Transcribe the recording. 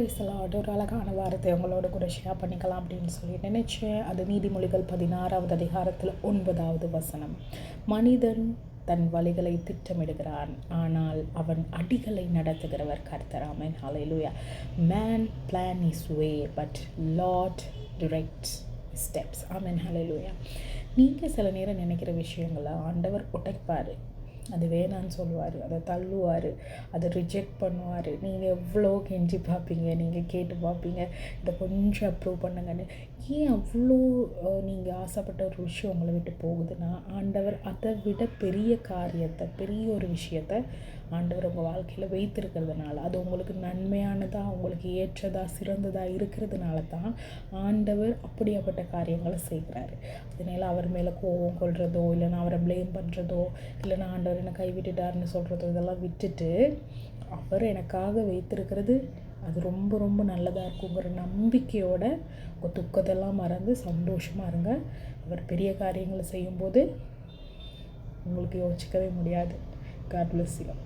பிரைஸ்லாட் ஒரு அழகான வார்த்தை உங்களோட கூட ஷேர் பண்ணிக்கலாம் அப்படின்னு சொல்லி நினைச்சேன். அது நீதிமொழிகள் 16வது அதிகாரத்தில் 9வது வசனம். மனிதன் தன் வழிகளை திட்டமிடுகிறான், ஆனால் அவன் அடிகளை நடத்துகிறவர் கர்த்தர். ஆமென். ஹல்லேலூயா. Man plan is way, but Lord directs steps. ஆமென். ஹல்லேலூயா. நீங்கள் சில நேரம் நினைக்கிற விஷயங்களை ஆண்டவர் உடைப்பார், அது வேணான்னு சொல்லுவார், அதை தள்ளுவார், அதை ரிஜெக்ட் பண்ணுவார். நீங்கள் எவ்வளோ கெஞ்சி பார்ப்பீங்க, நீங்கள் கேட்டு பார்ப்பீங்க, இதை கொஞ்சம் அப்ரூவ் பண்ணுங்கன்னு. ஏன் அவ்வளோ நீங்கள் ஆசைப்பட்ட ஒரு விஷயம் உங்களை விட்டு போகுதுன்னா, ஆண்டவர் அதை விட பெரிய காரியத்தை, பெரிய ஒரு விஷயத்தை ஆண்டவர் உங்கள் வாழ்க்கையில் வைத்திருக்கிறதுனால, அது உங்களுக்கு நன்மையானதாக, உங்களுக்கு ஏற்றதாக, சிறந்ததாக இருக்கிறதுனால தான் ஆண்டவர் அப்படியாப்பட்ட காரியங்களை செய்கிறாரு. அதனால் அவர் மேலே கோபம் கொள்றதோ, இல்லைன்னா அவரை ப்ளேம் பண்ணுறதோ, இல்லைன்னா ஆண்டவர் என்னை கைவிட்டுட்டாருன்னு சொல்கிறதோ, இதெல்லாம் விட்டுட்டு அவர் எனக்காக வைத்திருக்கிறது அது ரொம்ப ரொம்ப நல்லதாக இருக்குங்கிற நம்பிக்கையோட உங்கள் துக்கத்தெல்லாம் மறந்து சந்தோஷமாக இருங்க. அவர் பெரிய காரியங்களை செய்யும்போது உங்களுக்கு யோசிக்கவே முடியாது. God bless you.